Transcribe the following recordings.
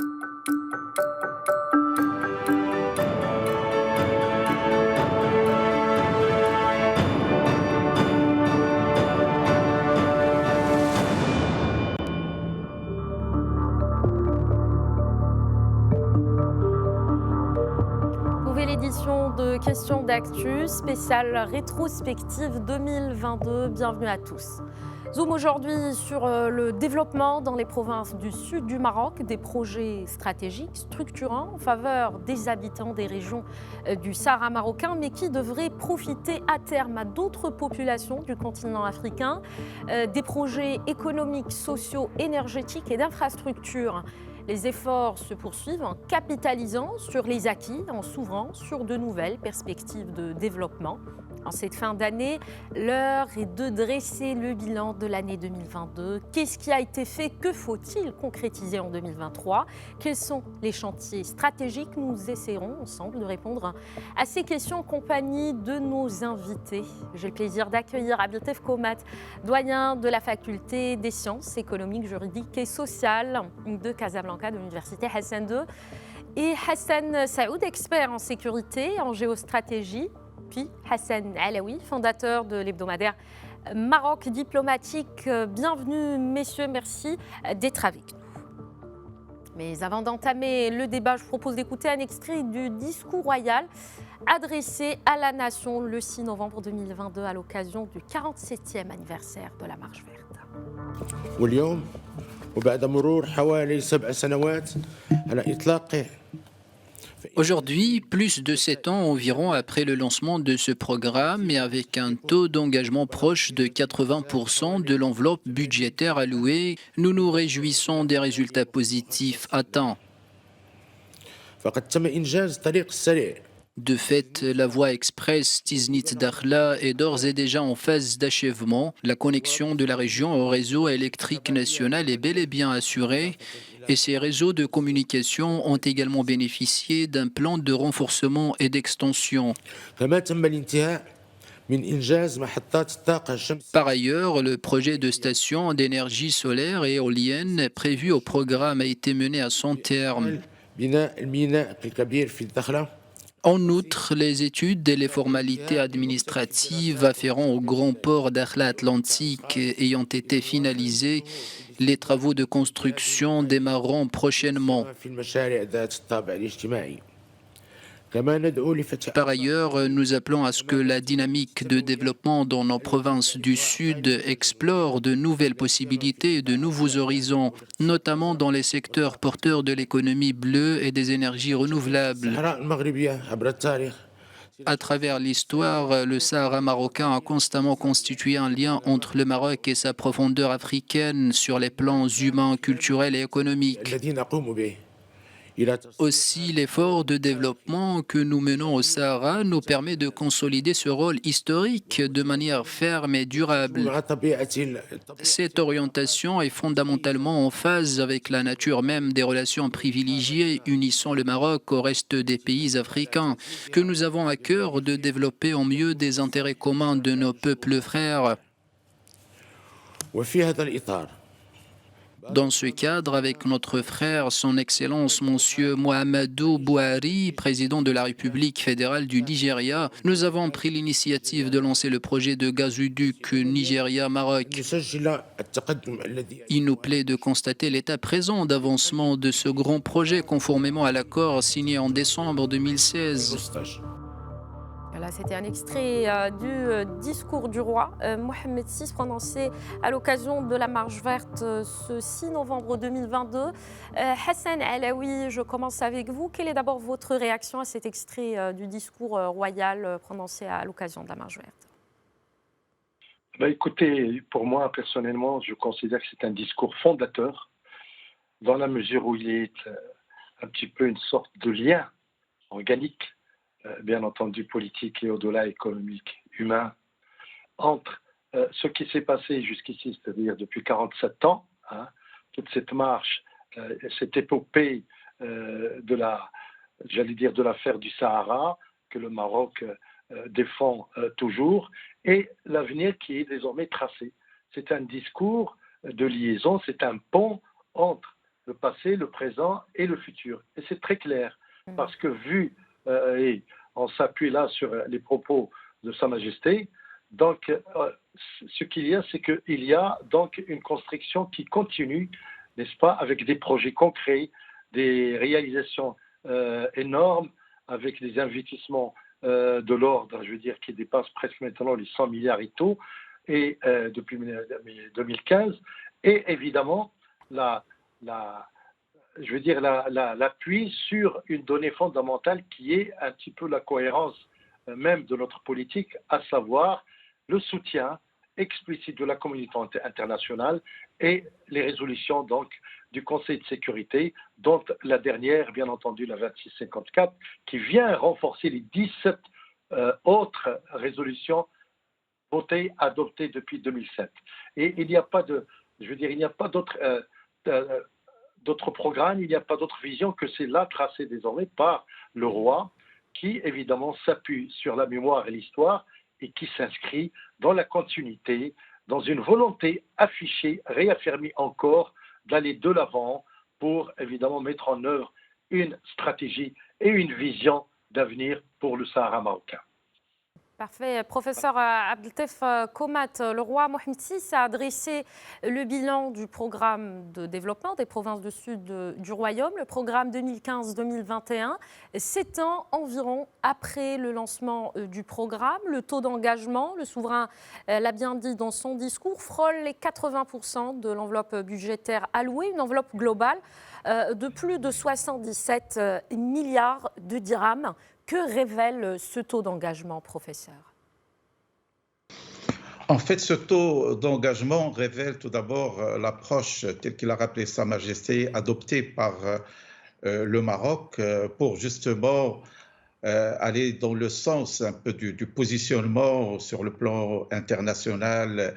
Nouvelle édition de Questions d'actu, spéciale rétrospective 2022. Bienvenue à tous. Zoom aujourd'hui sur le développement dans les provinces du sud du Maroc, des projets stratégiques structurants en faveur des habitants des régions du Sahara marocain, mais qui devraient profiter à terme à d'autres populations du continent africain, des projets économiques, sociaux, énergétiques et d'infrastructures. Les efforts se poursuivent en capitalisant sur les acquis, en s'ouvrant sur de nouvelles perspectives de développement. En cette fin d'année, l'heure est de dresser le bilan de l'année 2022. Qu'est-ce qui a été fait? Que faut-il concrétiser en 2023? Quels sont les chantiers stratégiques? Nous essaierons ensemble de répondre à ces questions en compagnie de nos invités. J'ai le plaisir d'accueillir Abdeltef Komat, doyen de la faculté des sciences économiques, juridiques et sociales de Casablanca, de l'université Hassan II, et Hassan Saoud, expert en sécurité et en géostratégie, puis Hassan Alaoui, fondateur de l'hebdomadaire Maroc Diplomatique. Bienvenue, messieurs, merci d'être avec nous. Mais avant d'entamer le débat, je vous propose d'écouter un extrait du discours royal adressé à la nation le 6 novembre 2022 à l'occasion du 47e anniversaire de la Marche verte. واليوم وبعد مرور حوالي 7 سنوات على إطلاقه. Aujourd'hui, plus de 7 ans environ après le lancement de ce programme et avec un taux d'engagement proche de 80% de l'enveloppe budgétaire allouée, nous nous réjouissons des résultats positifs atteints. فقد تم إنجاز الطريق السريع. De fait, la voie express Tiznit-Dakhla est d'ores et déjà en phase d'achèvement. La connexion de la région au réseau électrique national est bel et bien assurée et ces réseaux de communication ont également bénéficié d'un plan de renforcement et d'extension. كما تم الانتهاء من إنجاز محطات الطاقة الشمسية. Par ailleurs, le projet de station d'énergie solaire et éolienne prévu au programme a été mené à son terme. بناء الميناء الكبير في الدخلة. En outre, les études et les formalités administratives afférentes au grand port d'Akhla Atlantique ayant été finalisées, les travaux de construction démarreront prochainement. في المشاريع ذات الطابع الاجتماعي. كما ندعو لفتح. Par ailleurs, nous appelons à ce que la dynamique de développement dans nos provinces du Sud explore de nouvelles possibilités et de nouveaux horizons, notamment dans les secteurs porteurs de l'économie bleue et des énergies renouvelables. الصحراء المغربية عبر التاريخ. À travers l'histoire, le Sahara marocain a constamment constitué un lien entre le Maroc et sa profondeur africaine sur les plans humains, culturels et économiques. الذي نقوم به. إلى Aussi, l'effort de développement que nous menons au Sahara nous permet de consolider ce rôle historique de manière ferme et durable. مع طبيعة Cette orientation est fondamentalement en phase avec la nature même des relations privilégiées unissant le Maroc au reste des pays africains, que nous avons à cœur de développer au mieux des intérêts communs de nos peuples frères. وفي هذا الإطار. Dans ce cadre, avec notre frère, son Excellence Monsieur Mohamedou Bouhari, président de la République fédérale du Nigeria, nous avons pris l'initiative de lancer le projet de gazoduc Nigeria-Maroc. نسجل التقدم الذي. Il nous plaît de constater l'état présent d'avancement de ce grand projet conformément à l'accord signé en décembre 2016. 16. Voilà, c'était un extrait du discours du roi Mohamed VI prononcé à l'occasion de la Marche verte ce 6 novembre 2022. Hassan Alaoui, je commence avec vous. Quelle est d'abord votre réaction à cet extrait du discours royal prononcé à l'occasion de la Marche verte? Écoutez, pour moi, personnellement, je considère que c'est un discours fondateur, dans la mesure où il est un petit peu une sorte de lien organique, bien entendu politique et au-delà économique, humain, entre ce qui s'est passé jusqu'ici, c'est-à-dire depuis 47 ans, toute cette marche, cette épopée de l'affaire du Sahara, que le Maroc défend toujours, et l'avenir qui est désormais tracé. C'est un discours de liaison, c'est un pont entre le passé, le présent et le futur. Et c'est très clair, parce que et on s'appuie là sur les propos de Sa Majesté, donc ce qu'il y a, c'est qu'il y a donc une construction qui continue, n'est-ce pas, avec des projets concrets, des réalisations énormes, avec des investissements de l'ordre, je veux dire, qui dépassent presque maintenant les 100 milliards et tout, et depuis 2015, et évidemment l'appui sur une donnée fondamentale qui est un petit peu la cohérence même de notre politique, à savoir le soutien explicite de la communauté internationale et les résolutions donc du Conseil de sécurité, dont la dernière, bien entendu, la 2654, qui vient renforcer les 17 autres résolutions votées, adoptées depuis 2007. Et il n'y a pas d'autre programme, il n'y a pas d'autre vision que c'est là tracée désormais par le roi, qui évidemment s'appuie sur la mémoire et l'histoire et qui s'inscrit dans la continuité, dans une volonté affichée, réaffirmée encore, d'aller de l'avant pour évidemment mettre en œuvre une stratégie et une vision d'avenir pour le Sahara marocain. Parfait. Professeur Abdeltef Komat, le roi Mohamed VI a adressé le bilan du programme de développement des provinces du sud du royaume, le programme 2015-2021, 7 ans environ après le lancement du programme. Le taux d'engagement, le souverain l'a bien dit dans son discours, frôle les 80% de l'enveloppe budgétaire allouée, une enveloppe globale de plus de 77 milliards de dirhams. Que révèle ce taux d'engagement, professeur? En fait, ce taux d'engagement révèle tout d'abord l'approche, telle qu'il a rappelé Sa Majesté, adoptée par le Maroc pour justement aller dans le sens un peu du positionnement sur le plan international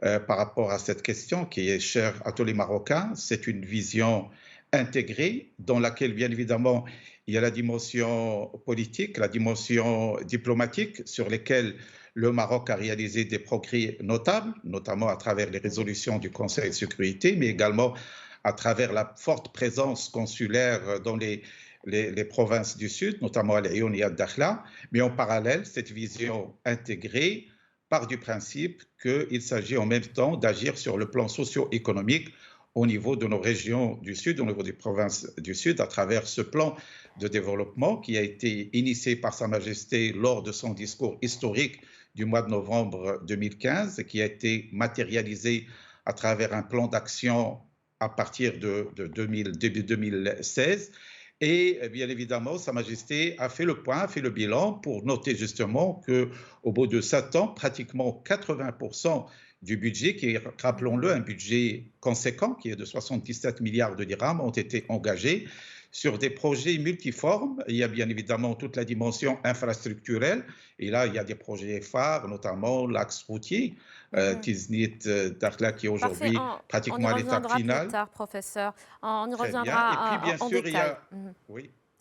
par rapport à cette question qui est chère à tous les Marocains. C'est une vision intégrée dans laquelle, bien évidemment, il y a la dimension politique, la dimension diplomatique sur lesquelles le Maroc a réalisé des progrès notables, notamment à travers les résolutions du Conseil de sécurité, mais également à travers la forte présence consulaire dans les provinces du Sud, notamment à Laayoune et à Dakhla. Mais en parallèle, cette vision intégrée part du principe qu'il s'agit en même temps d'agir sur le plan socio-économique au niveau de nos régions du Sud, au niveau des provinces du Sud, à travers ce plan de développement qui a été initié par Sa Majesté lors de son discours historique du mois de novembre 2015, qui a été matérialisé à travers un plan d'action à partir de début 2016. Et bien évidemment, Sa Majesté a fait le point, a fait le bilan pour noter justement qu'au bout de 7 ans, pratiquement 80% du budget, qui est, rappelons-le, un budget conséquent, qui est de 77 milliards de dirhams, ont été engagés sur des projets multiformes. Il y a bien évidemment toute la dimension infrastructurelle, et là, il y a des projets phares, notamment l'axe routier, Tiznit Dakhla, qui est aujourd'hui pratiquement à l'étape finale. On y reviendra plus tard, professeur. On y Très reviendra bien. Et puis, bien en sûr, détail.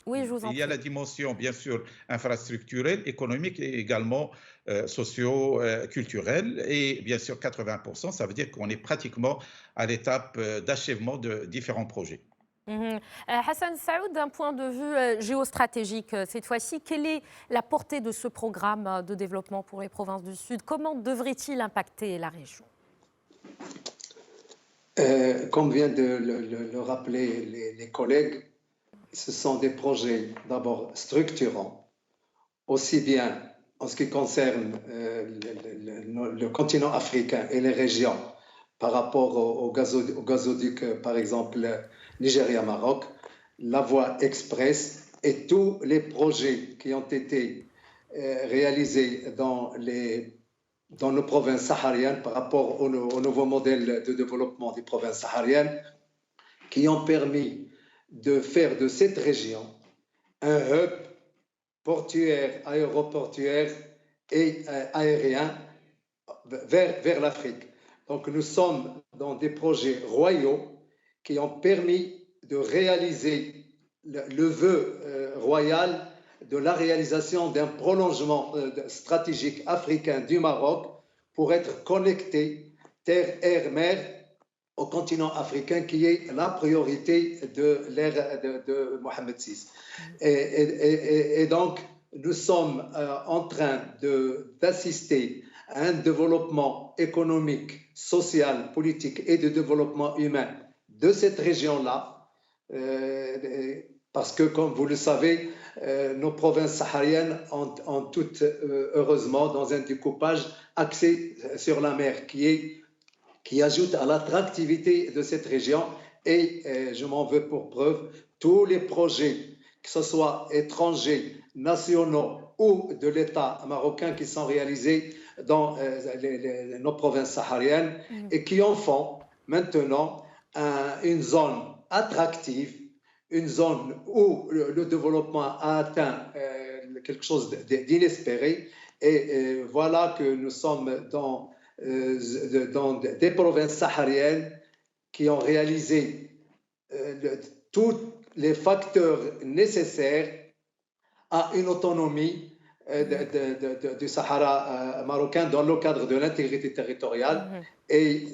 Oui, je vous en il y a la dimension, bien sûr, infrastructurelle, économique et également socio-culturelle. Et bien sûr, 80%, ça veut dire qu'on est pratiquement à l'étape d'achèvement de différents projets. Hassan Saoud, d'un point de vue géostratégique, cette fois-ci, quelle est la portée de ce programme de développement pour les provinces du Sud? Comment devrait-il impacter la région? Comme viennent de le rappeler les collègues, ce sont des projets d'abord structurants, aussi bien en ce qui concerne le continent africain et les régions par rapport au gazoduc, par exemple, Nigeria-Maroc, la voie express et tous les projets qui ont été réalisés dans nos provinces sahariennes par rapport au nouveau modèle de développement des provinces sahariennes qui ont permis de faire de cette région un hub portuaire, aéroportuaire et aérien vers l'Afrique. Donc nous sommes dans des projets royaux qui ont permis de réaliser le vœu royal de la réalisation d'un prolongement stratégique africain du Maroc pour être connecté terre, air, mer au continent africain qui est la priorité de l'ère de Mohamed VI. Et donc, nous sommes en train d'assister à un développement économique, social, politique et de développement humain de cette région-là, parce que, comme vous le savez, nos provinces sahariennes ont toutes, heureusement, dans un découpage axé sur la mer qui ajoute à l'attractivité de cette région. Et je m'en veux pour preuve, tous les projets, que ce soit étrangers, nationaux ou de l'État marocain, qui sont réalisés dans nos provinces sahariennes et qui en font maintenant une zone attractive, une zone où le développement a atteint quelque chose d'inespéré. Et voilà que nous sommes dans des provinces sahariennes qui ont réalisé tous les facteurs nécessaires à une autonomie du Sahara marocain dans le cadre de l'intégrité territoriale. Et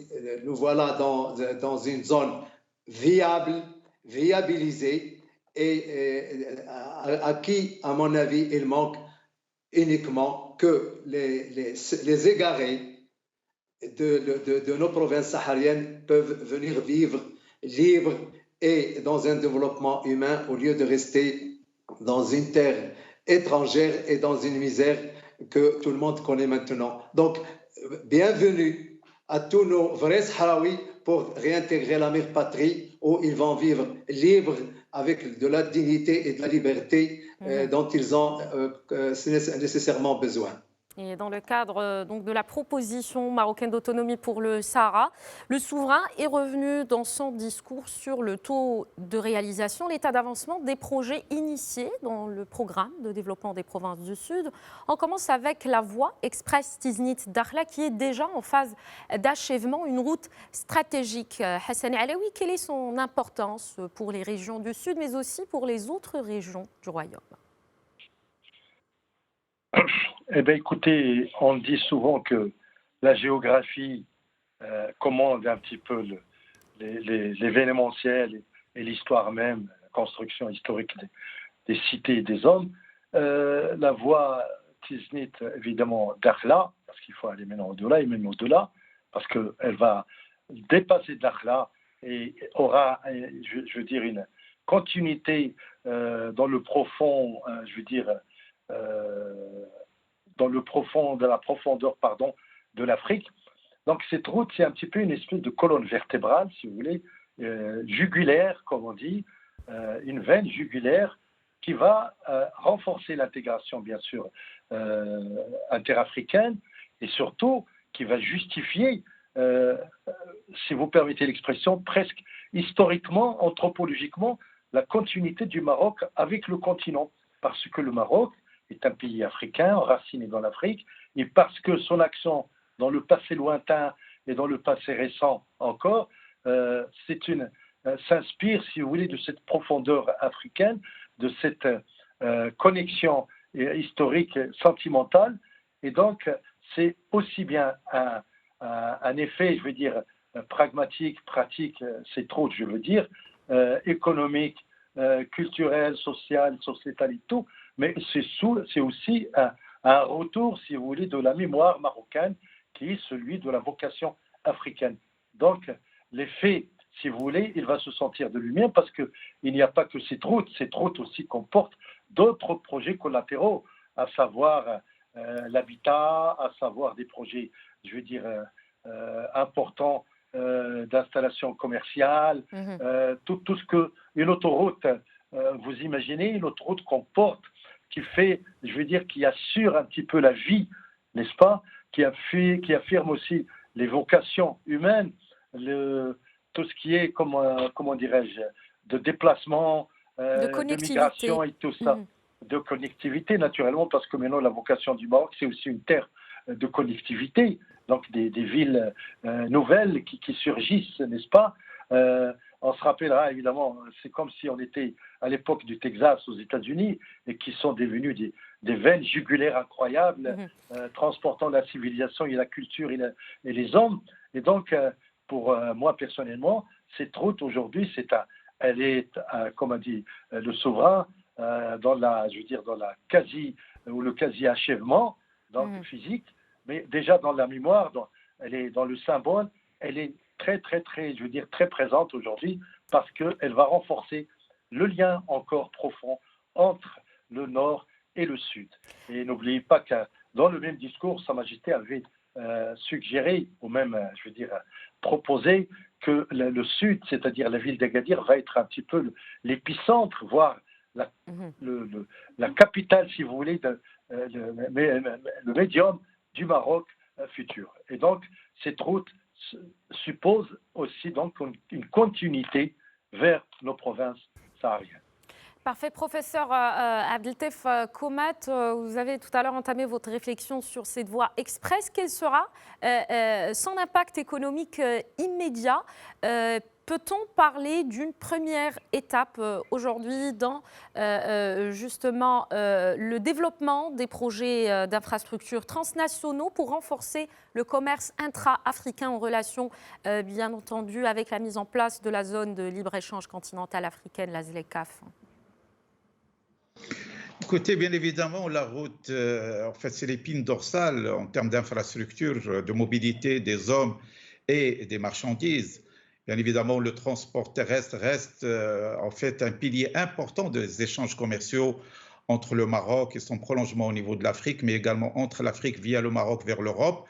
nous voilà dans une zone viabilisée et à qui, à mon avis, il manque uniquement que les égarés de nos provinces sahariennes peuvent venir vivre libres et dans un développement humain au lieu de rester dans une terre étrangère et dans une misère que tout le monde connaît maintenant. Donc, bienvenue à tous nos vrais Sahraouis pour réintégrer la mère patrie où ils vont vivre libres avec de la dignité et de la liberté dont ils ont nécessairement besoin. Et dans le cadre donc, de la proposition marocaine d'autonomie pour le Sahara, le souverain est revenu dans son discours sur le taux de réalisation, l'état d'avancement des projets initiés dans le programme de développement des provinces du Sud. On commence avec la voie express Tiznit-Dakhla qui est déjà en phase d'achèvement, une route stratégique. Hassan Alaoui, quelle est son importance pour les régions du Sud, mais aussi pour les autres régions du Royaume ? Eh bien, écoutez, on dit souvent que la géographie commande un petit peu l'événementiel et l'histoire même, la construction historique des cités et des hommes. La voie Tiznit, évidemment, Dakhla, parce qu'il faut aller maintenant au-delà et même au-delà, parce qu'elle va dépasser Dakhla et aura, je veux dire, une continuité dans le profond, je veux dire, dans le profond, de la profondeur, pardon, de l'Afrique. Donc cette route, c'est un petit peu une espèce de colonne vertébrale, si vous voulez, jugulaire, comme on dit, une veine jugulaire qui va renforcer l'intégration, bien sûr, interafricaine, et surtout qui va justifier, si vous permettez l'expression, presque historiquement, anthropologiquement, la continuité du Maroc avec le continent, parce que le Maroc est un pays africain, enraciné dans l'Afrique, et parce que son action dans le passé lointain et dans le passé récent encore, s'inspire, si vous voulez, de cette profondeur africaine, de cette connexion historique, sentimentale, et donc c'est aussi bien un effet, je veux dire, pragmatique, pratique, c'est trop, je veux dire, économique, culturel, social, sociétal et tout, mais c'est aussi un retour, si vous voulez, de la mémoire marocaine qui est celui de la vocation africaine. Donc, l'effet, si vous voulez, il va se sentir de lui-même parce qu'il n'y a pas que cette route aussi comporte d'autres projets collatéraux, à savoir l'habitat, à savoir des projets, je veux dire, importants d'installation commerciale, tout ce qu'une autoroute, vous imaginez, une autoroute comporte, qui fait, je veux dire, qui assure un petit peu la vie, n'est-ce pas, qui affirme aussi les vocations humaines, tout ce qui est, comment dirais-je, de déplacement, de migration et tout ça, de connectivité naturellement, parce que maintenant la vocation du Maroc, c'est aussi une terre de connectivité, donc des villes nouvelles qui surgissent, n'est-ce pas? On se rappellera évidemment, c'est comme si on était à l'époque du Texas aux États-Unis et qui sont devenus des veines jugulaires incroyables, transportant la civilisation et la culture et les hommes. Et donc, pour moi personnellement, cette route aujourd'hui, elle est, comme a dit le souverain, dans la le quasi achèvement, donc physique, mais déjà dans la mémoire, elle est dans le symbole, elle est très présente aujourd'hui parce qu'elle va renforcer le lien encore profond entre le Nord et le Sud. Et n'oubliez pas que dans le même discours, Sa Majesté avait suggéré, ou même, proposé que le Sud, c'est-à-dire la ville d'Agadir, va être un petit peu l'épicentre, voire la capitale, si vous voulez, le médium du Maroc futur. Et donc, cette route suppose aussi donc une continuité vers nos provinces sahariennes. Parfait. Professeur Abdeltef Komat, vous avez tout à l'heure entamé votre réflexion sur cette voie express. Quel sera son impact économique immédiat? Peut-on parler d'une première étape aujourd'hui dans justement le développement des projets d'infrastructures transnationaux pour renforcer le commerce intra-africain en relation, bien entendu, avec la mise en place de la zone de libre-échange continentale africaine, la ZLECAf? Écoutez, bien évidemment, la route, en fait, c'est l'épine dorsale en termes d'infrastructures, de mobilité des hommes et des marchandises. Bien évidemment, le transport terrestre reste en fait un pilier important des échanges commerciaux entre le Maroc et son prolongement au niveau de l'Afrique, mais également entre l'Afrique via le Maroc vers l'Europe.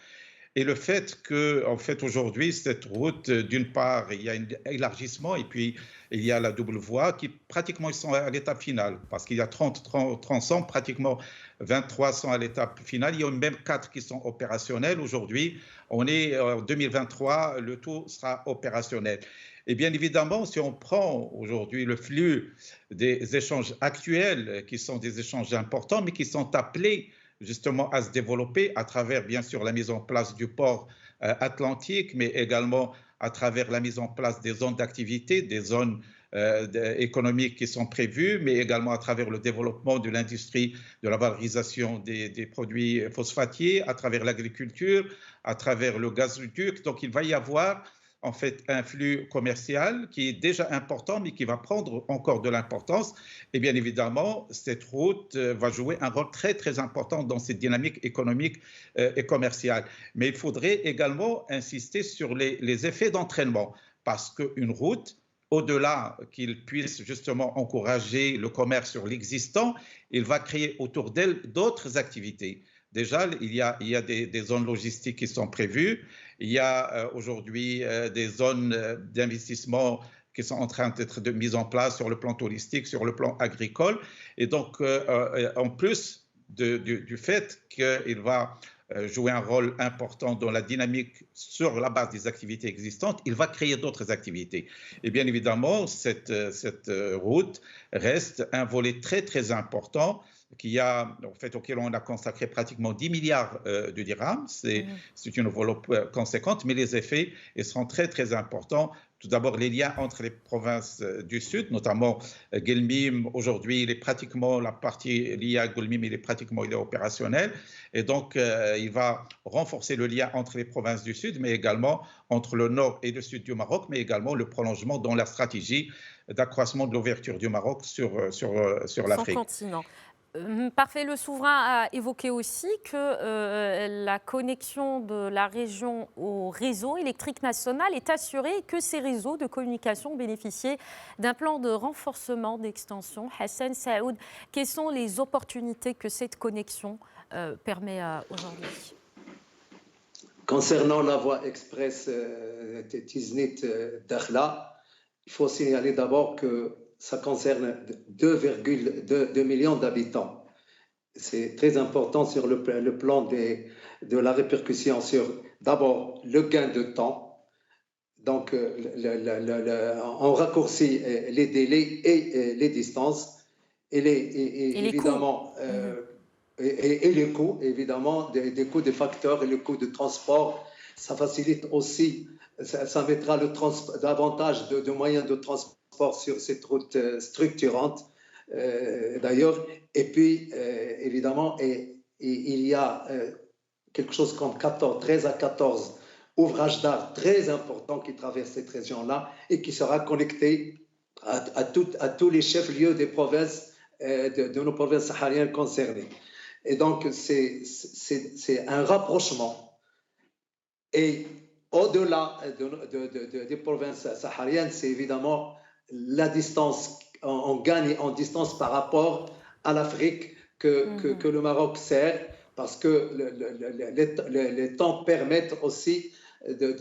Et le fait que, en fait, aujourd'hui, cette route, d'une part, il y a un élargissement et puis il y a la double voie qui pratiquement ils sont à l'étape finale parce qu'il y a 30 tronçons, pratiquement 23 sont à l'étape finale. Il y a même 4 qui sont opérationnels. Aujourd'hui, on est en 2023, le tout sera opérationnel. Et bien évidemment, si on prend aujourd'hui le flux des échanges actuels, qui sont des échanges importants, mais qui sont appelés justement à se développer à travers, bien sûr, la mise en place du port atlantique, mais également à travers la mise en place des zones d'activité, des zones économiques qui sont prévues, mais également à travers le développement de l'industrie, de la valorisation des produits phosphatiers, à travers l'agriculture, à travers le gazoduc. Donc, il va y avoir en fait un flux commercial qui est déjà important, mais qui va prendre encore de l'importance. Et bien évidemment, cette route va jouer un rôle très, très important dans cette dynamique économique et commerciale. Mais il faudrait également insister sur les effets d'entraînement, parce qu'une route, au-delà qu'il puisse justement encourager le commerce sur l'existant, il va créer autour d'elle d'autres activités. Déjà, il y a des zones logistiques qui sont prévues. Il y a aujourd'hui des zones d'investissement qui sont en train d'être mises en place sur le plan touristique, sur le plan agricole. Et donc, en plus du fait qu'il va jouer un rôle important dans la dynamique sur la base des activités existantes, il va créer d'autres activités. Et bien évidemment, cette route reste un volet très, très important auquel on a consacré pratiquement 10 milliards de dirhams. C'est une enveloppe conséquente, mais les effets seront très, très importants. Tout d'abord, les liens entre les provinces du Sud, notamment Guelmim, aujourd'hui, la partie liée à Guelmim, il est opérationnel. Et donc, il va renforcer le lien entre les provinces du Sud, mais également entre le Nord et le Sud du Maroc, mais également le prolongement dans la stratégie d'accroissement de l'ouverture du Maroc sur l'Afrique. Son continent. Parfait. Le souverain a évoqué aussi que la connexion de la région au réseau électrique national est assurée et que ces réseaux de communication bénéficiaient d'un plan de renforcement d'extension. Hassan Saoud, quelles sont les opportunités que cette connexion permet aujourd'hui? Concernant la voie express Tiznit-Dakhla, il faut signaler d'abord que ça concerne 2,2 millions d'habitants. C'est très important sur le plan de la répercussion sur, d'abord, le gain de temps. Donc, on raccourcit les délais et les distances et les coûts, évidemment, des coûts de facteurs et le coût de transport. Ça facilite aussi, ça mettra davantage de moyens de transport sur cette route structurante d'ailleurs. Et puis, évidemment, il y a quelque chose comme 13 à 14 ouvrage d'art très important qui traverse cette région-là et qui sera connecté à tous les chefs-lieux des provinces, de nos provinces sahariennes concernées. Et donc, c'est un rapprochement. Et au-delà des provinces sahariennes, c'est évidemment la distance. On gagne en distance par rapport à l'Afrique que le Maroc sert, parce que les temps permettent aussi le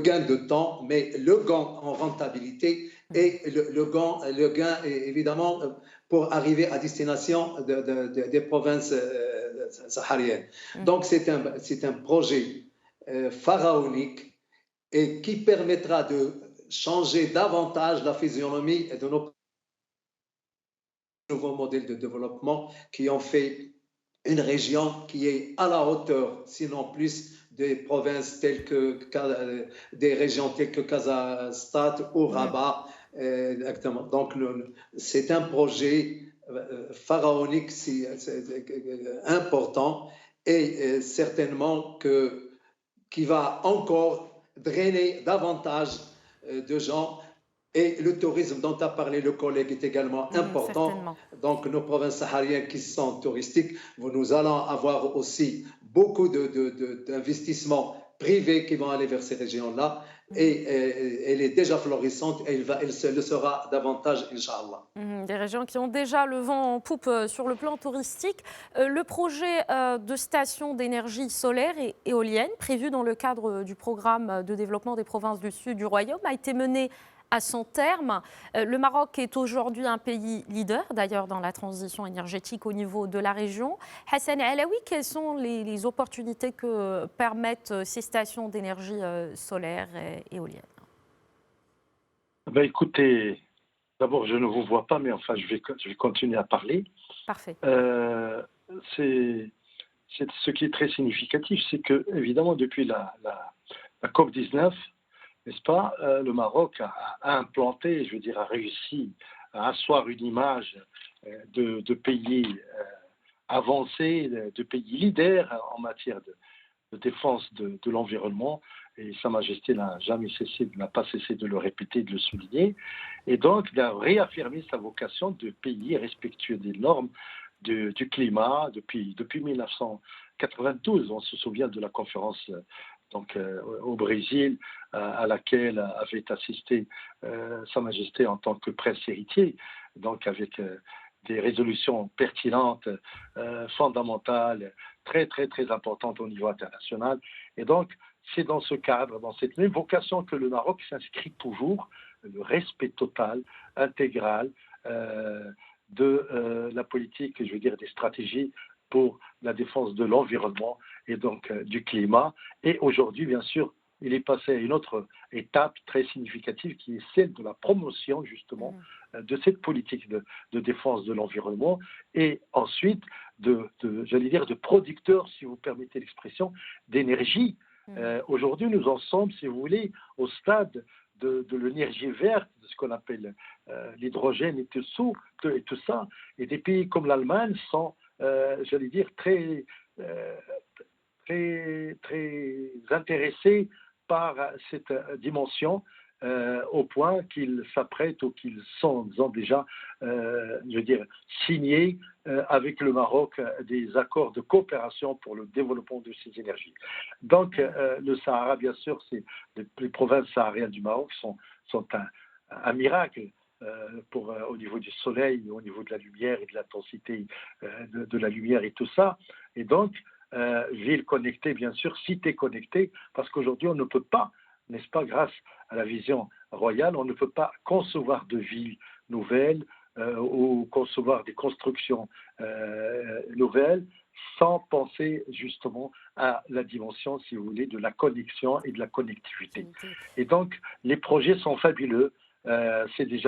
gain de temps, mais le gain en rentabilité et le gain évidemment pour arriver à destination des provinces sahariennes. Donc c'est un projet pharaonique et qui permettra de changer davantage la physionomie de nos nouveaux modèles de développement qui ont fait une région qui est à la hauteur, sinon plus, des provinces telles que des régions telles que Kazakhstan ou Rabat. Exactement. Donc, c'est un projet pharaonique important et certainement qui va encore drainer davantage de gens. Et le tourisme dont a parlé le collègue est également important. Certainement. Donc, nos provinces sahariennes qui sont touristiques, nous allons avoir aussi beaucoup d'investissements privés qui vont aller vers ces régions-là. Et elle est déjà florissante et elle le sera davantage, Inch'Allah. Des régions qui ont déjà le vent en poupe sur le plan touristique. Le projet de station d'énergie solaire et éolienne prévu dans le cadre du programme de développement des provinces du sud du Royaume a été mené à son terme. Le Maroc est aujourd'hui un pays leader, d'ailleurs, dans la transition énergétique au niveau de la région. Hassan Alaoui, quelles sont les opportunités que permettent ces stations d'énergie solaire et éolienne? Écoutez, d'abord, je ne vous vois pas, mais enfin, je vais continuer à parler. Parfait. Ce qui est très significatif, c'est que, évidemment, depuis la COP19, n'est-ce pas, le Maroc a implanté, je veux dire, a réussi à asseoir une image de pays avancé, de pays leaders en matière de défense de l'environnement. Et Sa Majesté n'a pas cessé de le répéter, de le souligner. Et donc, de réaffirmer sa vocation de pays respectueux des normes du climat depuis 1992. On se souvient de la conférence au Brésil, à laquelle avait assisté Sa Majesté en tant que prince héritier, donc avec des résolutions pertinentes, fondamentales, très, très, très importantes au niveau international. Et donc, c'est dans ce cadre, dans cette même vocation que le Maroc s'inscrit toujours, le respect total, intégral de la politique, je veux dire, des stratégies pour la défense de l'environnement et donc du climat. Et aujourd'hui, bien sûr, il est passé à une autre étape très significative qui est celle de la promotion justement de cette politique de défense de l'environnement et ensuite j'allais dire, de producteurs, si vous permettez l'expression, d'énergie. Aujourd'hui, nous en sommes, si vous voulez, au stade de l'énergie verte, de ce qu'on appelle l'hydrogène et tout ça. Et des pays comme l'Allemagne sont j'allais dire, très intéressés par cette dimension au point qu'ils s'apprêtent ou qu'ils ont déjà, je veux dire, signé avec le Maroc des accords de coopération pour le développement de ces énergies. Donc, le Sahara, bien sûr, les provinces sahariennes du Maroc sont un miracle. Au niveau du soleil, au niveau de la lumière et de l'intensité de la lumière et tout ça. Et donc, ville connectée, bien sûr, cité connectée, parce qu'aujourd'hui, on ne peut pas, n'est-ce pas, grâce à la vision royale, on ne peut pas concevoir de villes nouvelles ou concevoir des constructions nouvelles sans penser justement à la dimension, si vous voulez, de la connexion et de la connectivité. Et donc, les projets sont fabuleux. Il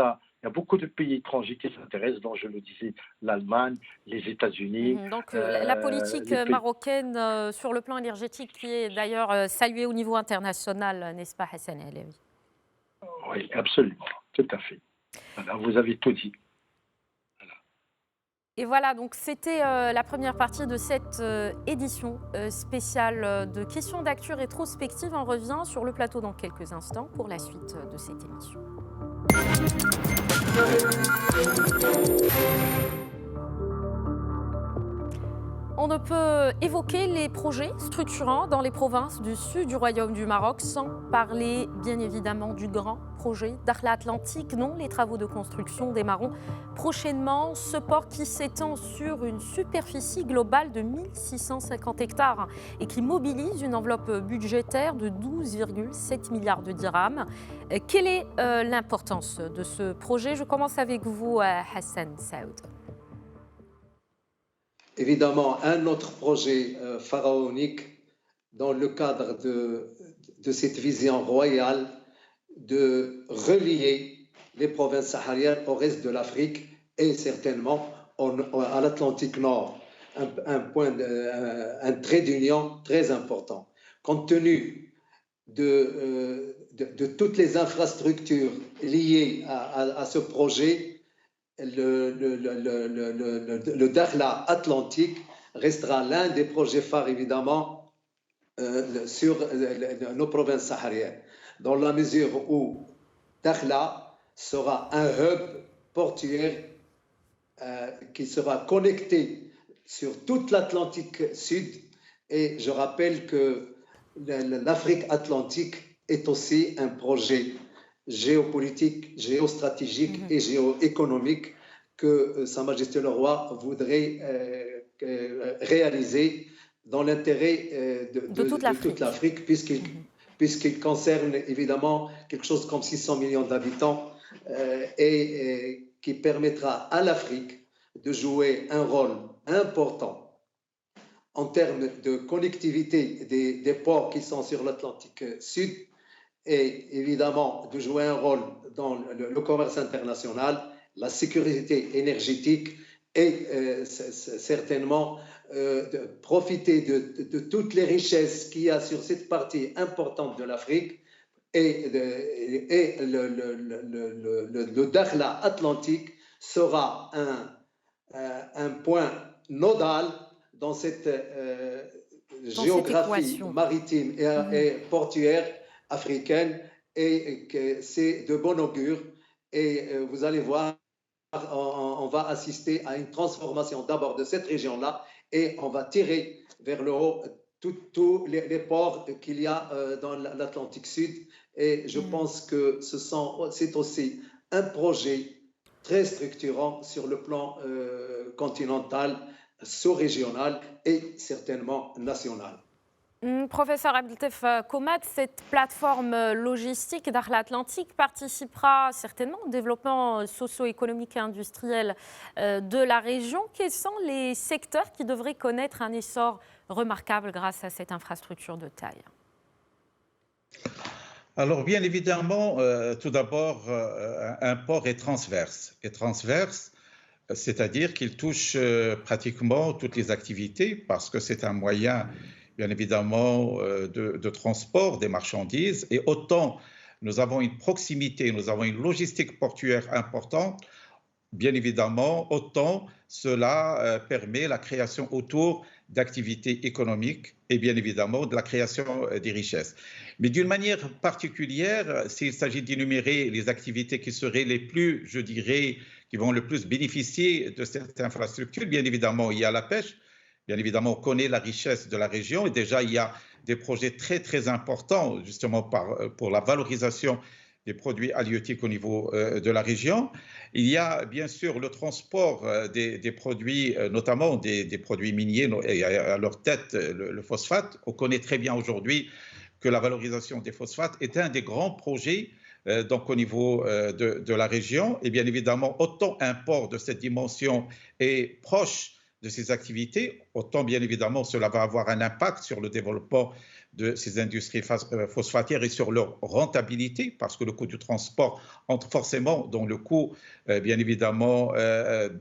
y a beaucoup de pays étrangers qui s'intéressent, dont je le disais, l'Allemagne, les États-Unis. Donc la politique marocaine sur le plan énergétique qui est d'ailleurs saluée au niveau international, n'est-ce pas, Hassan Alaoui? Oui, absolument, tout à fait. Voilà, vous avez tout dit. Et voilà, donc c'était la première partie de cette édition spéciale de questions d'actu rétrospective. On revient sur le plateau dans quelques instants pour la suite de cette émission. On ne peut évoquer les projets structurants dans les provinces du sud du Royaume du Maroc sans parler bien évidemment du grand projet Dakhla Atlantique. Non, les travaux de construction démarreront prochainement. Ce port qui s'étend sur une superficie globale de 1650 hectares et qui mobilise une enveloppe budgétaire de 12,7 milliards de dirhams. Quelle est l'importance de ce projet? Je commence avec vous, Hassan Saoud. Évidemment, un autre projet pharaonique dans le cadre de cette vision royale de relier les provinces sahariennes au reste de l'Afrique et certainement à l'Atlantique Nord, un trait d'union très important. Compte tenu de toutes les infrastructures liées à ce projet, le Dakhla Atlantique restera l'un des projets phares, évidemment, sur nos provinces sahariennes, dans la mesure où Dakhla sera un hub portuaire qui sera connecté sur toute l'Atlantique Sud. Et je rappelle que l'Afrique Atlantique est aussi un projet géopolitique, géostratégique et géoéconomique que Sa Majesté le Roi voudrait réaliser dans l'intérêt de toute l'Afrique, puisqu'il concerne évidemment quelque chose comme 600 millions d'habitants et qui permettra à l'Afrique de jouer un rôle important en termes de connectivité des ports qui sont sur l'Atlantique Sud, et évidemment de jouer un rôle dans le commerce international, la sécurité énergétique et certainement de profiter de toutes les richesses qu'il y a sur cette partie importante de l'Afrique et le Dakhla Atlantique sera un point nodal dans cette géographie maritime et portuaire africaine, et que c'est de bon augure. Et vous allez voir, on va assister à une transformation d'abord de cette région-là, et on va tirer vers le haut tous les ports qu'il y a dans l'Atlantique Sud. Et je pense que c'est aussi un projet très structurant sur le plan continental, sous-régional et certainement national. Professeur Abdeltef Komat, cette plateforme logistique Dakhla Atlantique participera certainement au développement socio-économique et industriel de la région. Quels sont les secteurs qui devraient connaître un essor remarquable grâce à cette infrastructure de taille? Alors bien évidemment, tout d'abord, un port est transverse. C'est-à-dire qu'il touche pratiquement toutes les activités, parce que c'est un moyen bien évidemment de transport des marchandises, et autant nous avons une proximité, nous avons une logistique portuaire importante, bien évidemment, autant cela permet la création autour d'activités économiques et bien évidemment de la création des richesses. Mais d'une manière particulière, s'il s'agit d'énumérer les activités qui seraient les plus, je dirais, qui vont le plus bénéficier de cette infrastructure, bien évidemment, il y a la pêche. Bien évidemment, on connaît la richesse de la région, et déjà, il y a des projets très, très importants justement pour la valorisation des produits halieutiques au niveau de la région. Il y a bien sûr le transport des produits, notamment des produits miniers, et à leur tête le phosphate. On connaît très bien aujourd'hui que la valorisation des phosphates est un des grands projets donc au niveau de la région. Et bien évidemment, autant un port de cette dimension est proche de ces activités, autant bien évidemment cela va avoir un impact sur le développement de ces industries phosphatières et sur leur rentabilité, parce que le coût du transport entre forcément dans le coût bien évidemment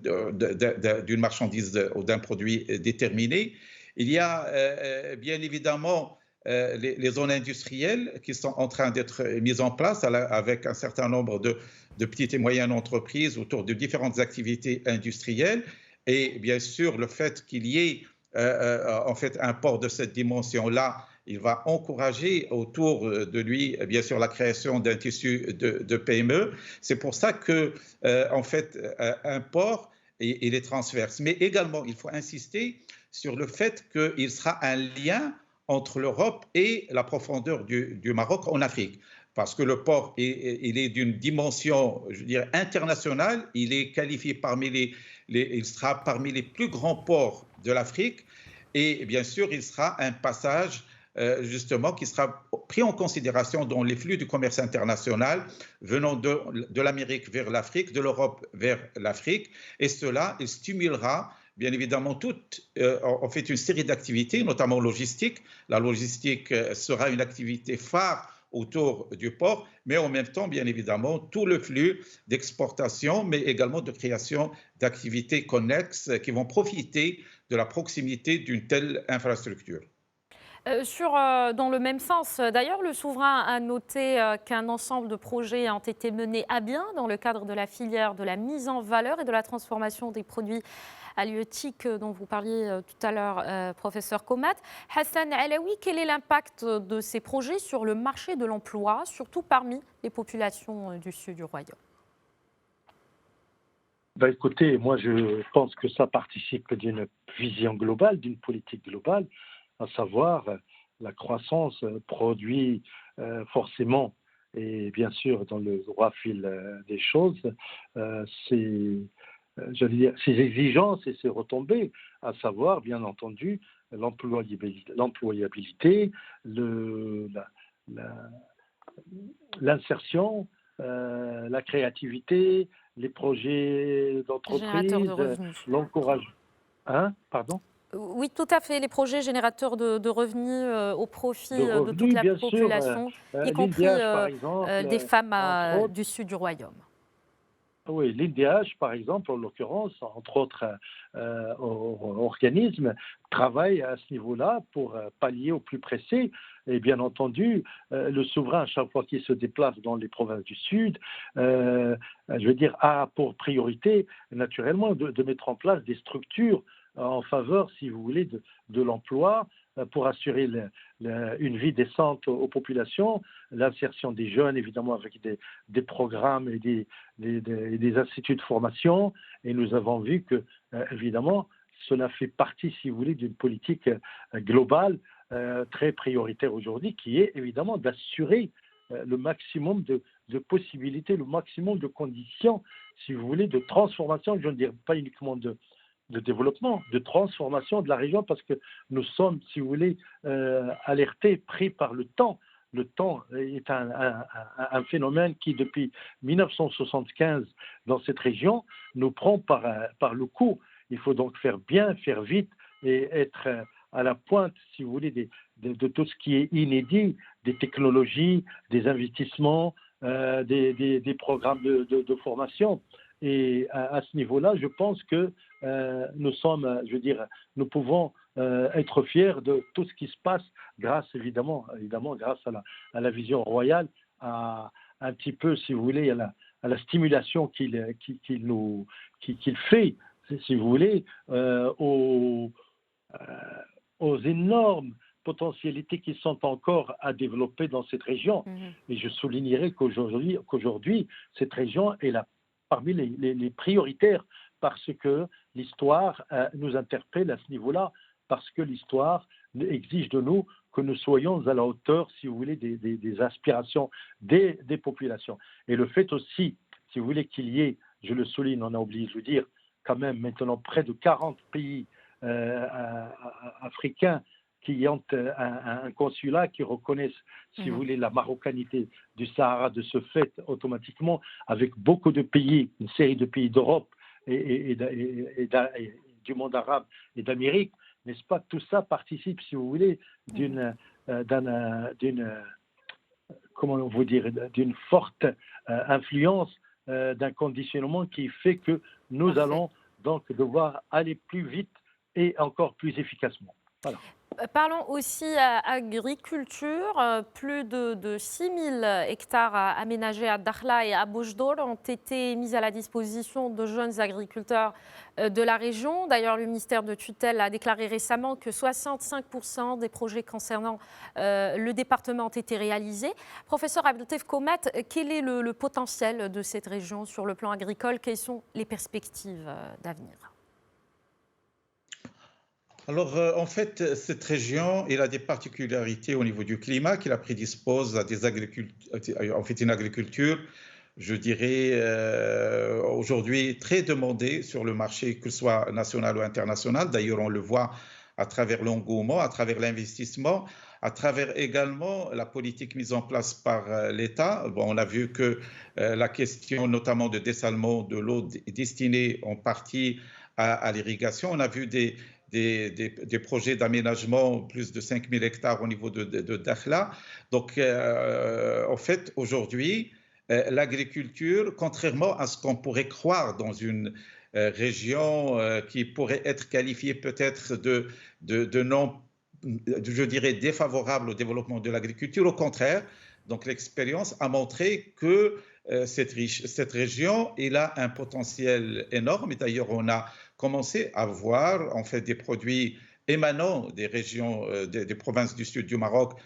d'une marchandise ou d'un produit déterminé. Il y a bien évidemment les zones industrielles qui sont en train d'être mises en place avec un certain nombre de petites et moyennes entreprises autour de différentes activités industrielles. Et bien sûr, le fait qu'il y ait en fait un port de cette dimension-là, il va encourager autour de lui, bien sûr, la création d'un tissu de PME. C'est pour ça que, en fait, un port, il est transverse. Mais également, il faut insister sur le fait qu'il sera un lien entre l'Europe et la profondeur du Maroc en Afrique. Parce que le port, il est d'une dimension, je dirais, internationale. Il est qualifié il sera parmi les plus grands ports de l'Afrique. Et bien sûr, il sera un passage justement qui sera pris en considération dans les flux du commerce international venant de l'Amérique vers l'Afrique, de l'Europe vers l'Afrique. Et cela, il stimulera bien évidemment en fait une série d'activités, notamment logistique. La logistique sera une activité phare autour du port, mais en même temps, bien évidemment, tout le flux d'exportation, mais également de création d'activités connexes qui vont profiter de la proximité d'une telle infrastructure. Dans le même sens, d'ailleurs, le souverain a noté qu'un ensemble de projets ont été menés à bien dans le cadre de la filière de la mise en valeur et de la transformation des produits halieutiques dont vous parliez tout à l'heure, professeur Komat. Hassan Alaoui, quel est l'impact de ces projets sur le marché de l'emploi, surtout parmi les populations du sud du royaume? Écoutez, moi je pense que ça participe d'une vision globale, d'une politique globale, à savoir la croissance produit forcément, et bien sûr dans le droit fil des choses, ces exigences et ces retombées, à savoir bien entendu l'employabilité, l'insertion, la créativité, les projets d'entreprise, l'encouragement. Pardon ? Oui, tout à fait. Les projets générateurs de revenus au profit de toute la population, y compris des femmes du sud du royaume. Oui, l'IDH, par exemple, en l'occurrence, entre autres organismes, travaille à ce niveau-là pour pallier au plus pressé. Et bien entendu, le souverain, à chaque fois qu'il se déplace dans les provinces du Sud, a pour priorité, naturellement, de mettre en place des structures en faveur, si vous voulez, de l'emploi, pour assurer une vie décente aux populations, l'insertion des jeunes, évidemment, avec des programmes et des instituts de formation. Et nous avons vu que, évidemment, cela fait partie, si vous voulez, d'une politique globale très prioritaire aujourd'hui, qui est évidemment d'assurer le maximum de possibilités, le maximum de conditions, si vous voulez, de transformation, je ne dirais pas uniquement de développement, de transformation de la région, parce que nous sommes, si vous voulez, alertés, pris par le temps. Le temps est un phénomène qui, depuis 1975, dans cette région, nous prend par le cou. Il faut donc faire bien, faire vite et être à la pointe, si vous voulez, de tout ce qui est inédit, des technologies, des investissements, des programmes de formation. Et à ce niveau-là, je pense que nous pouvons être fiers de tout ce qui se passe grâce, évidemment grâce à la vision royale, à un petit peu, si vous voulez, à la stimulation qu'il fait, si vous voulez, aux énormes potentialités qui sont encore à développer dans cette région. Et je soulignerai qu'aujourd'hui, cette région est parmi les prioritaires, parce que l'histoire nous interpelle à ce niveau-là, parce que l'histoire exige de nous que nous soyons à la hauteur, si vous voulez, des aspirations des populations. Et le fait aussi, si vous voulez, qu'il y ait, je le souligne, on a oublié de le dire, quand même maintenant près de 40 pays africains qui ont un consulat, qui reconnaissent, si vous voulez, la marocanité du Sahara, de ce fait, automatiquement, avec beaucoup de pays, une série de pays d'Europe et du monde arabe et d'Amérique, n'est-ce pas? Tout ça participe, si vous voulez, d'une forte influence, d'un conditionnement qui fait que nous allons donc devoir aller plus vite et encore plus efficacement. Voilà. Parlons aussi agriculture. Plus de 6 000 hectares aménagés à Dakhla et à Boujdour ont été mis à la disposition de jeunes agriculteurs de la région. D'ailleurs, le ministère de tutelle a déclaré récemment que 65% des projets concernant le département ont été réalisés. Professeur Abdeltef Komet, quel est le potentiel de cette région sur le plan agricole? Quelles sont les perspectives d'avenir? Alors, en fait, cette région, elle a des particularités au niveau du climat qui la prédispose à une agriculture, je dirais, aujourd'hui très demandée sur le marché, que ce soit national ou international. D'ailleurs, on le voit à travers l'engouement, à travers l'investissement, à travers également la politique mise en place par l'État. Bon, on a vu que la question notamment de dessalement de l'eau destinée en partie à l'irrigation, on a vu des projets d'aménagement, plus de 5 000 hectares au niveau de Dakhla. Donc, en fait, aujourd'hui, l'agriculture, contrairement à ce qu'on pourrait croire dans une région qui pourrait être qualifiée peut-être de non, je dirais, défavorable au développement de l'agriculture, au contraire, donc l'expérience a montré que cette région, elle a un potentiel énorme. Et d'ailleurs, on a commencé à voir en fait des produits émanant des régions, des provinces du sud du Maroc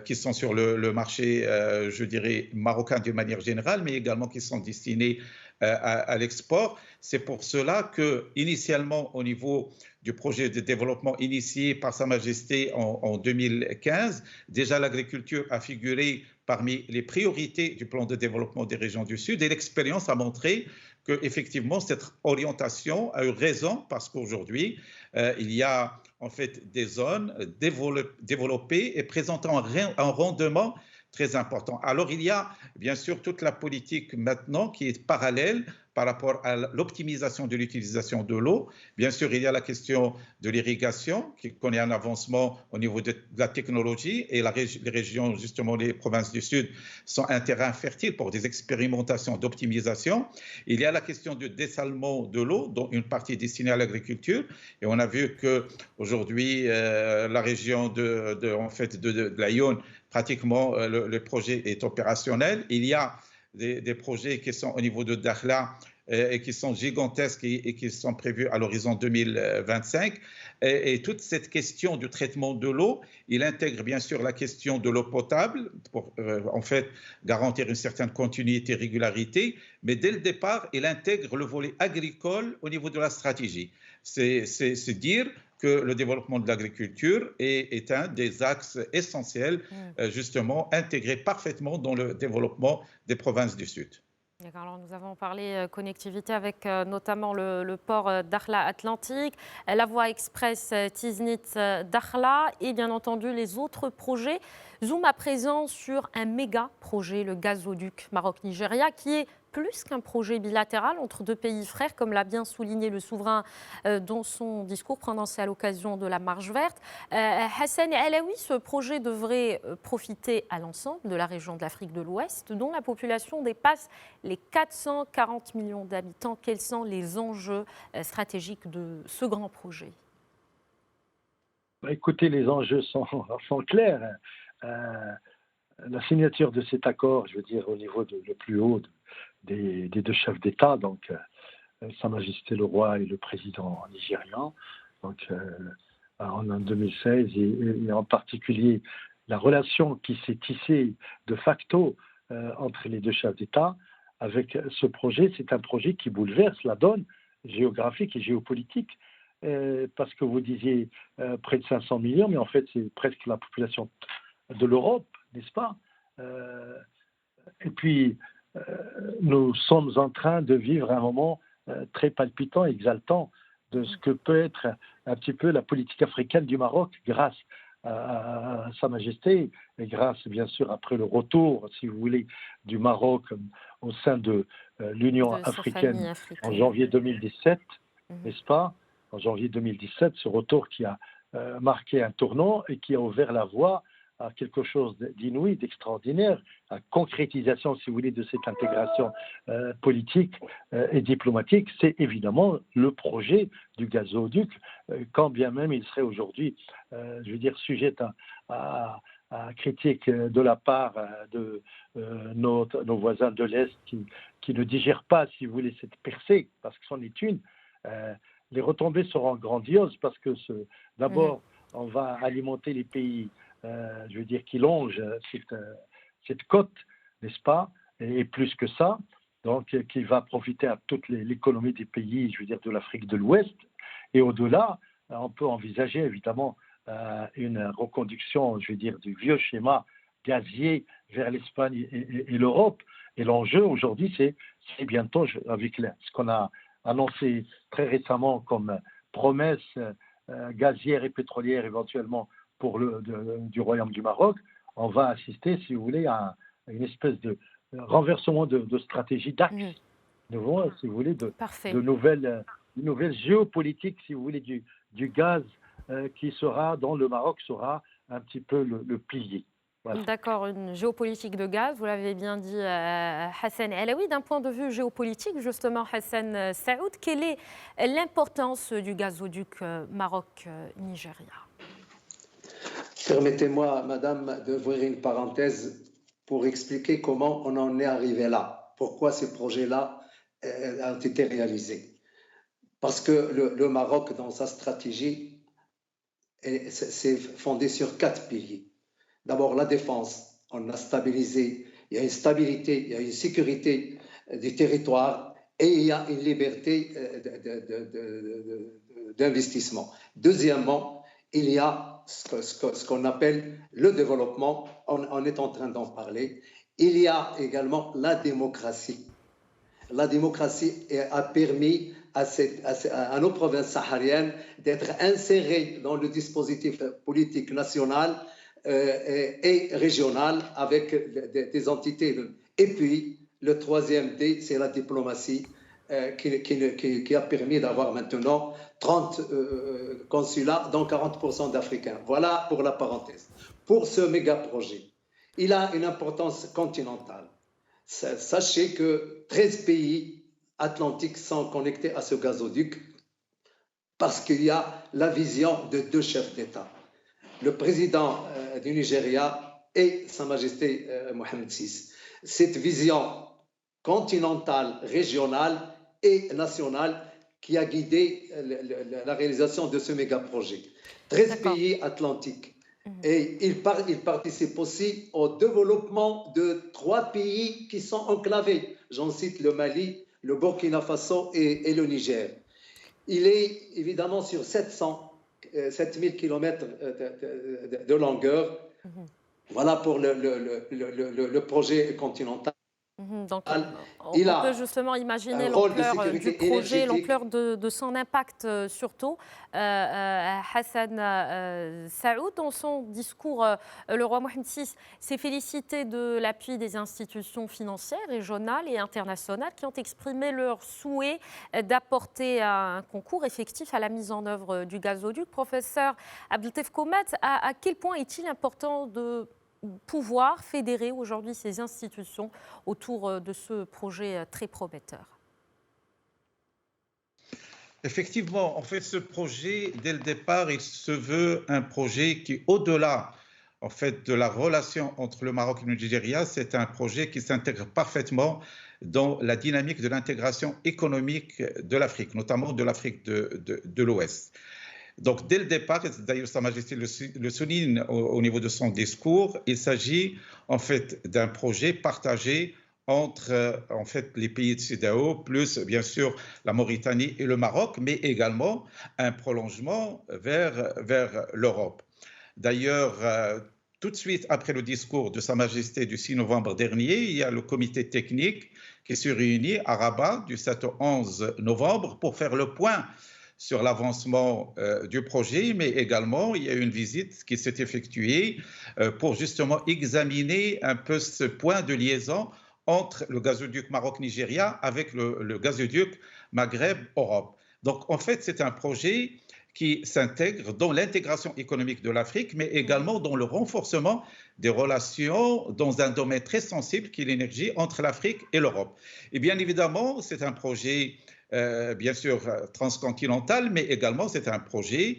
qui sont sur le marché, je dirais, marocain d'une manière générale, mais également qui sont destinés à l'export. C'est pour cela que, initialement, au niveau du projet de développement initié par Sa Majesté en 2015, déjà l'agriculture a figuré parmi les priorités du plan de développement des régions du Sud, et l'expérience a montré qu'effectivement, cette orientation a eu raison parce qu'aujourd'hui, il y a en fait des zones développées et présentant un rendement très important. Alors, il y a bien sûr toute la politique maintenant qui est parallèle par rapport à l'optimisation de l'utilisation de l'eau. Bien sûr, il y a la question de l'irrigation qui connaît un avancement au niveau de la technologie et les régions, justement les provinces du Sud, sont un terrain fertile pour des expérimentations d'optimisation. Il y a la question du dessalement de l'eau, dont une partie est destinée à l'agriculture. Et on a vu qu'aujourd'hui, la région de l'Aïon, pratiquement, le projet est opérationnel. Il y a des projets qui sont au niveau de Dakhla et qui sont gigantesques et qui sont prévus à l'horizon 2025. Et toute cette question du traitement de l'eau, il intègre bien sûr la question de l'eau potable pour en fait garantir une certaine continuité, régularité, mais dès le départ, il intègre le volet agricole au niveau de la stratégie. C'est dire que le développement de l'agriculture est un des axes essentiels, justement, intégrés parfaitement dans le développement des provinces du Sud. Alors, nous avons parlé connectivité avec notamment le port Dakhla Atlantique, la voie express Tiznit-Dakhla et bien entendu les autres projets. Zoom à présent sur un méga projet, le gazoduc Maroc-Nigeria, qui est plus qu'un projet bilatéral entre deux pays frères, comme l'a bien souligné le souverain dans son discours prononcé à l'occasion de la Marche verte. Hassan Alaoui, ce projet devrait profiter à l'ensemble de la région de l'Afrique de l'Ouest, dont la population dépasse les 440 millions d'habitants. Quels sont les enjeux stratégiques de ce grand projet? Écoutez, les enjeux sont clairs. La signature de cet accord, je veux dire, au niveau le plus haut des deux chefs d'État, donc Sa Majesté le Roi et le président nigérian, donc en 2016, et en particulier la relation qui s'est tissée de facto entre les deux chefs d'État avec ce projet. C'est un projet qui bouleverse la donne géographique et géopolitique, parce que vous disiez près de 500 millions, mais en fait c'est presque la population de l'Europe, n'est-ce pas? Et puis, nous sommes en train de vivre un moment très palpitant, exaltant de ce que peut être un petit peu la politique africaine du Maroc grâce à Sa Majesté et grâce, bien sûr, après le retour, si vous voulez, du Maroc au sein de l'Union africaine en janvier 2017, n'est-ce pas? En janvier 2017, ce retour qui a marqué un tournant et qui a ouvert la voie à quelque chose d'inouï, d'extraordinaire, à concrétisation, si vous voulez, de cette intégration politique et diplomatique, c'est évidemment le projet du gazoduc, quand bien même il serait aujourd'hui, je veux dire, sujet à critique de la part de nos voisins de l'Est qui ne digèrent pas, si vous voulez, cette percée, parce que c'en est une. Les retombées seront grandioses parce que d'abord, on va alimenter les pays, je veux dire, qui longent cette côte, n'est-ce pas, et plus que ça, donc qui va profiter à toute l'économie des pays, je veux dire, de l'Afrique de l'Ouest. Et au-delà, on peut envisager évidemment une reconduction, je veux dire, du vieux schéma gazier vers l'Espagne et l'Europe. Et l'enjeu aujourd'hui, c'est bientôt, avec ce qu'on a annoncé très récemment comme promesse gazière et pétrolière éventuellement pour du Royaume du Maroc, on va assister, si vous voulez, à une espèce de renversement de stratégie d'axe. Nous voyons, si vous voulez, de nouvelles géopolitiques, si vous voulez, du gaz qui sera, dont le Maroc sera un petit peu le pilier. Voilà. D'accord, une géopolitique de gaz, vous l'avez bien dit, Hassan Alaoui. D'un point de vue géopolitique, justement, Hassan Saoud, quelle est l'importance du gazoduc Maroc-Nigeria? Permettez-moi, madame, d'ouvrir une parenthèse pour expliquer comment on en est arrivé là, pourquoi ces projets-là ont été réalisés. Parce que le Maroc, dans sa stratégie, s'est fondé sur 4 piliers. D'abord, la défense, on a stabilisé, il y a une stabilité, il y a une sécurité du territoire et il y a une liberté d'investissement. Deuxièmement, il y a ce qu'on appelle le développement, on est en train d'en parler. Il y a également la démocratie. La démocratie a permis à nos provinces sahariennes d'être insérées dans le dispositif politique national et régional avec des entités. Et puis, le troisième D, c'est la diplomatie qui a permis d'avoir maintenant 30 consulats, dont 40% d'Africains. Voilà pour la parenthèse. Pour ce méga projet, il a une importance continentale. Sachez que 13 pays atlantiques sont connectés à ce gazoduc parce qu'il y a la vision de 2 chefs d'État. Le président du Nigeria et Sa Majesté Mohamed VI. Cette vision continentale, régionale et nationale qui a guidé la réalisation de ce méga projet. 13 pays atlantiques. Et il participe aussi au développement de 3 pays qui sont enclavés. J'en cite le Mali, le Burkina Faso et le Niger. Il est évidemment sur 7000 km de longueur. Voilà pour le projet continental. Donc, on peut justement imaginer l'ampleur du projet, l'ampleur de son impact surtout. Hassan Saoud, dans son discours, le roi Mohamed VI s'est félicité de l'appui des institutions financières régionales et internationales qui ont exprimé leur souhait d'apporter un concours effectif à la mise en œuvre du gazoduc. Professeur Abdeltef Komat, à quel point est-il important de pouvoir fédérer aujourd'hui ces institutions autour de ce projet très prometteur? Effectivement, en fait, ce projet, dès le départ, il se veut un projet qui, au-delà en fait, de la relation entre le Maroc et le Nigeria, c'est un projet qui s'intègre parfaitement dans la dynamique de l'intégration économique de l'Afrique, notamment de l'Afrique de l'Ouest. Donc, dès le départ, d'ailleurs, Sa Majesté le souligne au niveau de son discours, il s'agit en fait d'un projet partagé entre en fait, les pays de CEDEAO, plus bien sûr la Mauritanie et le Maroc, mais également un prolongement vers l'Europe. D'ailleurs, tout de suite après le discours de Sa Majesté du 6 novembre dernier, il y a le comité technique qui se réunit à Rabat du 7 au 11 novembre pour faire le point sur l'avancement du projet, mais également il y a eu une visite qui s'est effectuée pour justement examiner un peu ce point de liaison entre le gazoduc Maroc-Nigeria avec le gazoduc Maghreb-Europe. Donc en fait, c'est un projet qui s'intègre dans l'intégration économique de l'Afrique, mais également dans le renforcement des relations dans un domaine très sensible qui est l'énergie entre l'Afrique et l'Europe. Et bien évidemment, c'est un projet bien sûr transcontinental, mais également c'est un projet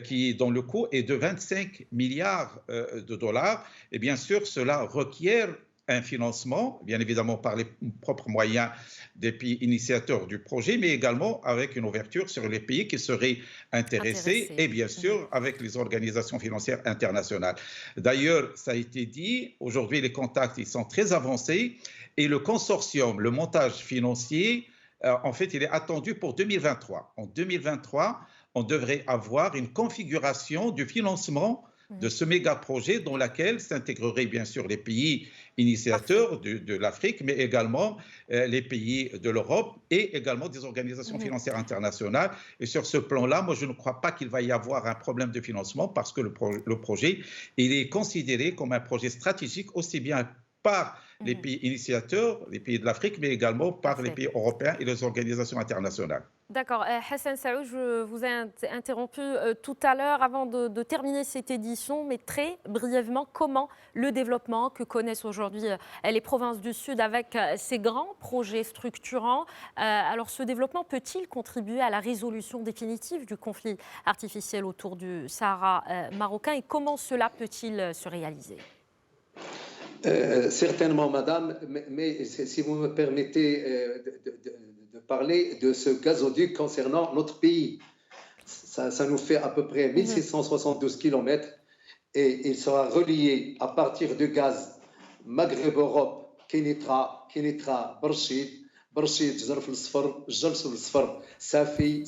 qui, dont le coût est de 25 milliards de dollars. Et bien sûr, cela requiert un financement, bien évidemment par les propres moyens des pays initiateurs du projet, mais également avec une ouverture sur les pays qui seraient intéressés et bien sûr avec les organisations financières internationales. D'ailleurs, ça a été dit, aujourd'hui les contacts ils sont très avancés et le consortium, le montage financier, en fait, il est attendu pour 2023. En 2023, on devrait avoir une configuration du financement de ce méga-projet dans lequel s'intégreraient bien sûr les pays initiateurs de l'Afrique, mais également les pays de l'Europe et également des organisations financières internationales. Et sur ce plan-là, moi, je ne crois pas qu'il va y avoir un problème de financement parce que le projet, il est considéré comme un projet stratégique aussi bien par les pays initiateurs, les pays de l'Afrique, mais également par les pays européens et les organisations internationales. D'accord. Hassan Saoud, je vous ai interrompu tout à l'heure avant de terminer cette édition, mais très brièvement, comment le développement que connaissent aujourd'hui les provinces du Sud avec ces grands projets structurants, alors ce développement peut-il contribuer à la résolution définitive du conflit artificiel autour du Sahara marocain et comment cela peut-il se réaliser ? Certainement, madame, mais si vous me permettez de parler de ce gazoduc concernant notre pays, ça nous fait à peu près 1672 km et il sera relié à partir de gaz Maghreb-Europe, Kénitra, Barchid, Jarf el-Sfar, Jals el-Sfar, Safi,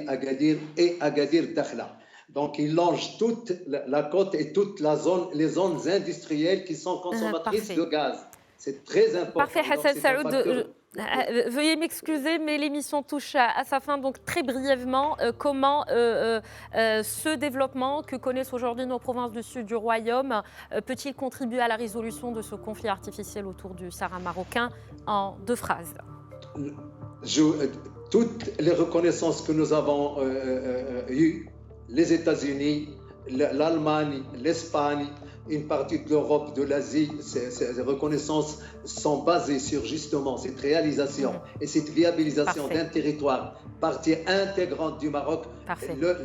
Agadir et Agadir Dakhla. Donc, il longe toute la côte et toute les zones industrielles qui sont consommatrices de gaz. C'est très important. Parfait, Hassan Saoud. Veuillez m'excuser, mais l'émission touche à sa fin. Donc, très brièvement, comment ce développement que connaissent aujourd'hui nos provinces du sud du Royaume peut-il contribuer à la résolution de ce conflit artificiel autour du Sahara marocain en 2 phrases? Toutes les reconnaissances que nous avons eues, les États-Unis, l'Allemagne, l'Espagne, une partie de l'Europe, de l'Asie, ces reconnaissances sont basées sur justement cette réalisation et cette viabilisation d'un territoire, partie intégrante du Maroc.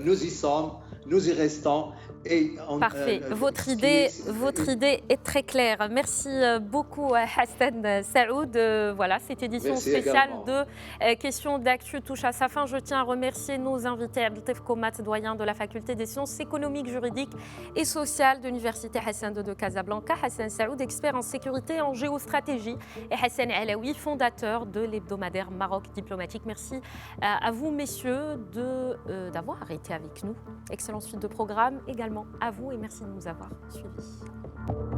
Nous y sommes, nous y restons. Parfait. Votre idée est très claire. Merci beaucoup Hassan Saoud. Voilà, cette édition spéciale de Questions d'actu touche à sa fin. Je tiens à remercier nos invités, Abdeltef Komat, doyen de la faculté des sciences économiques, juridiques et sociales de l'Université Hassan II de Casablanca, Hassan Saoud, expert en sécurité et en géostratégie, et Hassan Alaoui, fondateur de l'hebdomadaire Maroc Diplomatique. Merci à vous, messieurs, d'avoir été avec nous. Excellente suite de programme également à vous et merci de nous avoir suivis.